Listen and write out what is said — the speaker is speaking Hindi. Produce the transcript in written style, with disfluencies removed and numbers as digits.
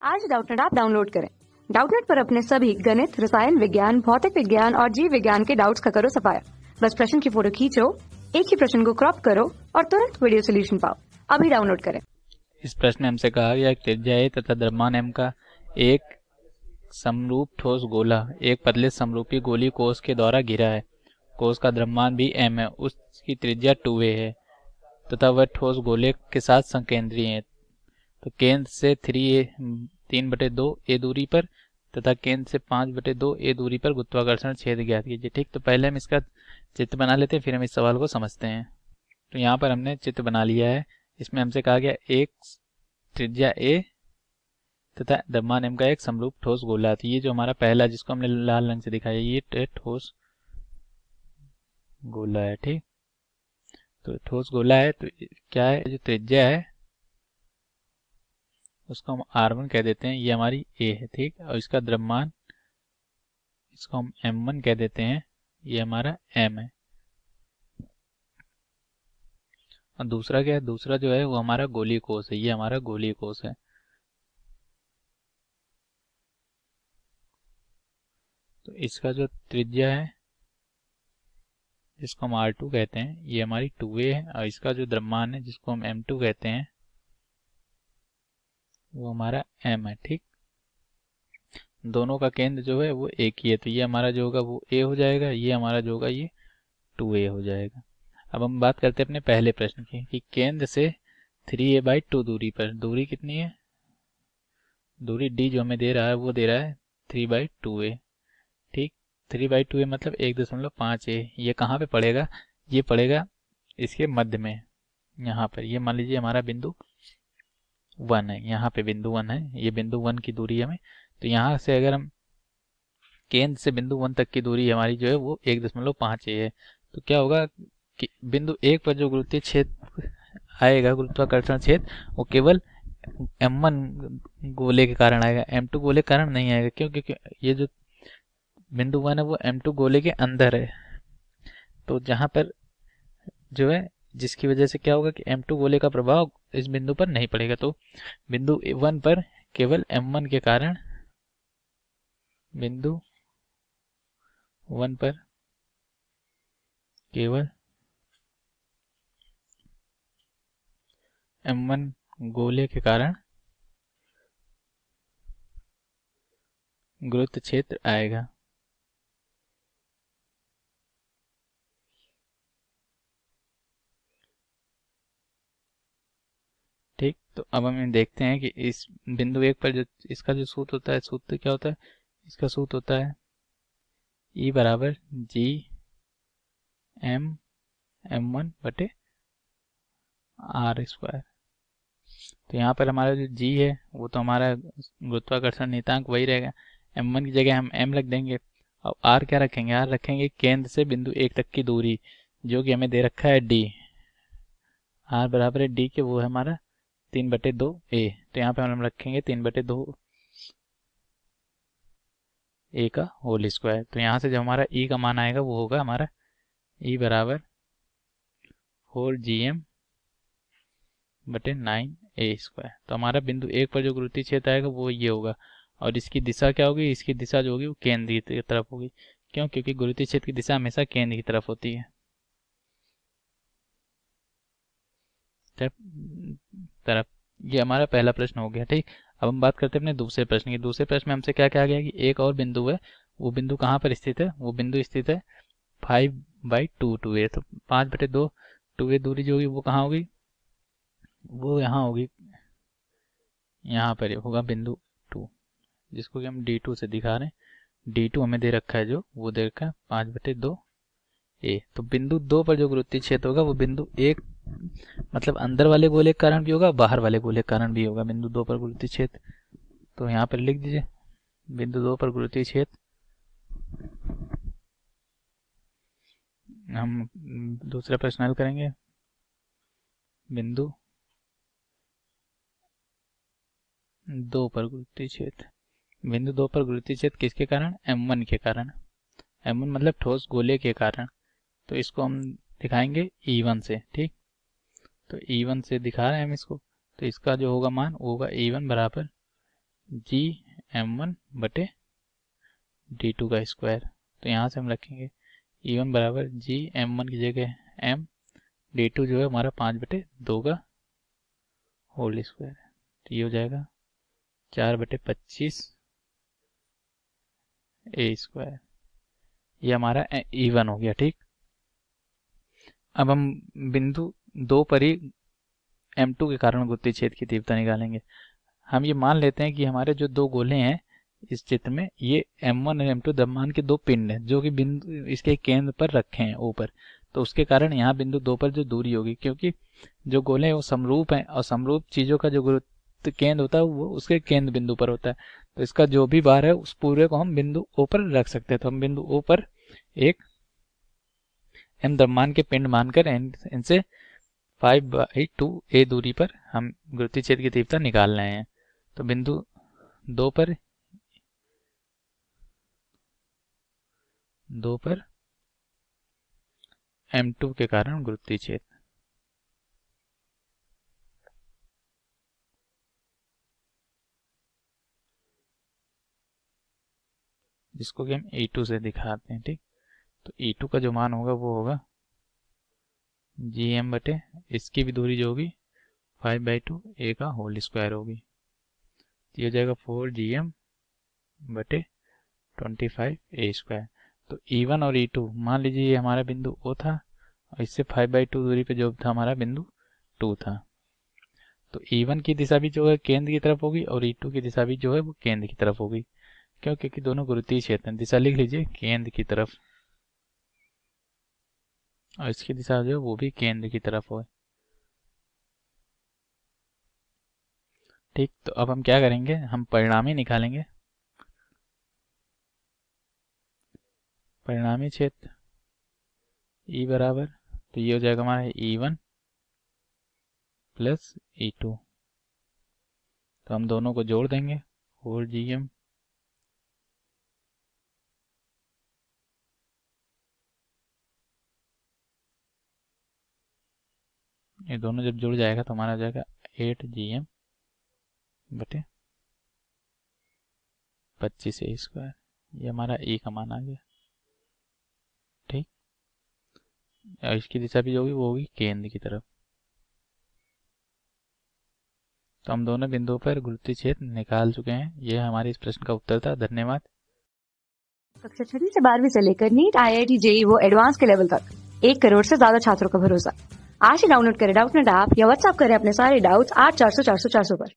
आज डाउटनेट ऐप डाउनलोड करें। डाउटनेट पर अपने सभी गणित, रसायन विज्ञान, भौतिक विज्ञान और जीव विज्ञान के डाउट्स का करो सफाया। बस प्रश्न की फोटो खींचो, एक ही प्रश्न को क्रॉप करो और तुरंत वीडियो सोल्यूशन पाओ। अभी डाउनलोड करें। इस प्रश्न में हमसे कहा गया त्रिज्या ए तथा द्रव्यमान m का एक समरूप ठोस गोला एक पतले समरूपी गोली कोष के द्वारा घिरा है। कोष का द्रव्यमान भी m है। उसकी त्रिज्या 2a है तथा वह ठोस गोले के साथ संकेंद्रीय है। तो केंद्र से 3/2 a दूरी पर तथा केंद्र से 5/2 a दूरी पर गुरुत्वाकर्षण छेद ज्ञात कीजिए। ठीक, तो पहले हम इसका चित्र बना लेते हैं, फिर हम इस सवाल को समझते हैं। तो यहाँ पर हमने चित्र बना लिया है। इसमें हमसे कहा गया एक त्रिज्या a तथा द्रव्यमान m का एक समरूप ठोस गोला। तो ये जो हमारा पहला जिसको हमने लाल रंग से दिखाया ये ठोस गोला है। ठीक, तो ठोस गोला है तो क्या है, जो त्रिज्या है उसको हम r1 कह देते हैं, ये हमारी a है। ठीक, और इसका द्रव्यमान इसको हम m1 कह देते हैं, ये हमारा m है। और दूसरा क्या है, दूसरा जो है वो हमारा गोलीय कोष है, ये हमारा गोलीय कोष है। तो इसका जो त्रिज्या है जिसको हम r2 कहते हैं ये हमारी 2a है, और इसका जो द्रव्यमान है जिसको हम m2 कहते हैं वो हमारा m है। ठीक, दोनों का केंद्र जो है वो एक ही है, तो ये हमारा जो होगा वो a हो जाएगा, ये हमारा जो होगा ये 2a हो जाएगा। अब हम बात करते हैं अपने पहले प्रश्न की कि केंद्र से 3a/2 दूरी पर, दूरी कितनी है, दूरी d जो हमें दे रहा है वो दे रहा है 3/2a। ठीक, 3/2a मतलब 1.5a। ये कहाँ पे पड़ेगा, ये पड़ेगा इसके मध्य में, यहाँ पर। ये मान लीजिए हमारा बिंदु 1 है, यहाँ पे बिंदु 1 है, ये बिंदु 1 की दूरी हमें। तो यहाँ से अगर हम केंद्र से बिंदु 1 तक की दूरी हमारी जो है वो 1.5a है, तो क्या होगा कि बिंदु 1 पर जो गुरुत्वीय क्षेत्र आएगा, गुरुत्वाकर्षण क्षेत्र, वो केवल m1 गोले के कारण आएगा, m2 गोले के कारण नहीं आएगा। क्यों? क्योंकि ये जो बिंदु 1 है वो m2 गोले के अंदर है। तो जहां पर जो है जिसकी वजह से क्या होगा कि m2 गोले का प्रभाव इस बिंदु पर नहीं पड़ेगा। तो बिंदु 1 पर केवल m1 के कारण, बिंदु 1 पर केवल m1 गोले के कारण गुरुत्व क्षेत्र आएगा। ठीक, तो अब हम देखते हैं कि इस बिंदु 1 पर जो इसका जो सूत्र होता है, सूत्र क्या होता है, इसका सूत्र होता है E बराबर जी एम m1 बटे r स्क्वायर। तो यहाँ पर हमारा जो g है वो तो हमारा गुरुत्वाकर्षण नियतांक वही रहेगा, m1 की जगह हम m रख देंगे। और r क्या रखेंगे, r रखेंगे केंद्र से बिंदु 1 तक की दूरी, जो कि हमें दे रखा है d। r बराबर है d के, वो है हमारा 3/2a। तो यहाँ पे हम रखेंगे 3/2 a का होल स्क्वायर। तो यहाँ से जो हमारा e का मान आएगा वो होगा हमारा e बराबर 4gm बटे 9a स्क्वायर। तो हमारा बिंदु 1 पर जो गुरुत्वीय क्षेत्र आएगा वो ये होगा, और इसकी दिशा क्या होगी, इसकी दिशा जो होगी वो केंद्र की तरफ होगी। क्यों? क्योंकि गुरुत्वीय क्षेत्र की दिशा हमेशा केंद्र की तरफ होती है। तरफ ये हमारा पहला प्रश्न हो गया। ठीक, अब हम बात करते हैं अपने दूसरे प्रश्न की। दूसरे प्रश्न में हमसे क्या क्या गया कि एक और बिंदु है, वो बिंदु कहाँ पर स्थित है, वो बिंदु स्थित है 5/2 2a। तो 5/2 2a दूरी जो होगी वो कहाँ होगी, वो यहाँ होगी, यहाँ पर होगा बिंदु 2, जिसको कि हम D2 से दिखा रहे हैं। D2 हमें दे रखा है, जो वो दे रखा है 5/2 a। तो बिंदु 2 पर जो गुरुत्वीय क्षेत्र होगा वो बिंदु 1 मतलब अंदर वाले गोले के कारण भी होगा, बाहर वाले गोले के कारण भी होगा बिंदु 2 पर गुरुत्वीय क्षेत्र। तो यहाँ पर लिख दीजिए बिंदु 2 पर गुरुत्वीय क्षेत्र। हम दूसरा प्रश्न हल करेंगे। बिंदु 2 पर गुरुत्वीय क्षेत्र, बिंदु 2 पर गुरुत्वीय क्षेत्र किसके कारण, m1 के कारण। m1 मतलब ठोस गोले के कारण। तो इसको हम दिखाएंगे E1 से। ठीक, तो E1 से दिखा रहे हैं हम इसको। तो इसका जो होगा मान वो होगा E1 बराबर जी m1 बटे d2 का स्क्वायर। तो यहाँ से हम रखेंगे E1 बराबर जी m1 की जगह m, d2 जो है हमारा 5/2 का होल स्क्वायर। तो ये हो जाएगा 4/25 a स्क्वायर। ये हमारा E1 हो गया। ठीक, अब हम बिंदु 2 पर ही m2 के कारण गुरुत्वीय छेद की तीव्रता निकालेंगे। हम ये मान लेते हैं कि हमारे जो दो गोले हैं इस चित्र में, ये m1 और m2 द्रव्यमान के दो पिंड हैं जो कि बिंदु इसके केंद्र पर रखे हैं ऊपर। तो उसके कारण यहाँ बिंदु 2 पर जो दूरी होगी, क्योंकि जो गोले हैं वो समरूप हैं और समरूप चीजों का जो गुरुत्व केंद्र होता है वो उसके केंद्र बिंदु पर होता है। तो इसका जो भी भार है उस पूरे को हम बिंदु O पर रख सकते हैं। तो हम बिंदु O पर एक m द्रव्यमान के पिंड मानकर इनसे 5/2 a दूरी पर हम गुरुत्वीय छेद की तीव्रता निकाल रहे हैं। तो बिंदु 2 पर m2 के कारण गुरुत्वीय छेद, जिसको कि हम E2 से दिखाते हैं। ठीक, तो E2 का जो मान होगा वो होगा gm बटे इसकी भी दूरी जो होगी 5/2 a का होल स्क्वायर होगी। ये हो जाएगा 4gm बटे 25 a स्क्वायर। तो E1 और E2 मान लीजिए ये हमारा बिंदु O था और इससे 5/2 दूरी पे जो था हमारा बिंदु 2 था। तो E1 की दिशा भी जो है केंद्र की तरफ होगी और E2 की दिशा भी जो है वो केंद्र की तरफ होगी। क्यों? क्योंकि दोनों गुरुत्वीय क्षेत्र हैं। दिशा लिख लीजिए केंद्र की तरफ, और इसकी दिशा जो है वो भी केंद्र की तरफ हो। ठीक, तो अब हम क्या करेंगे, हम परिणामी निकालेंगे। परिणामी क्षेत्र E बराबर, तो ये हो जाएगा हमारा E1 प्लस E2। तो हम दोनों को जोड़ देंगे 4gm ये दोनों जब जुड़ जाएगा तो हमारा हो जाएगा 8gm बटे 25 a स्क्वायर। ये हमारा E का मान आ गया। ठीक, और इसकी दिशा भी जो होगी वो होगी केंद्र की तरफ। तो हम दोनों बिंदुओं पर गुरुत्वीय छेद निकाल चुके हैं। यह हमारे इस प्रश्न का उत्तर था। धन्यवाद। कक्षा 6 से 12वीं से लेकर नीट, IIT, JEE वो एडवांस के लेवल तक 1 करोड़ से ज्यादा छात्रों का भरोसा। आज ही डाउनलोड करें डाउटनेट ऐप या व्हाट्सएप करें अपने सारे डाउट्स 8400 400 400 पर।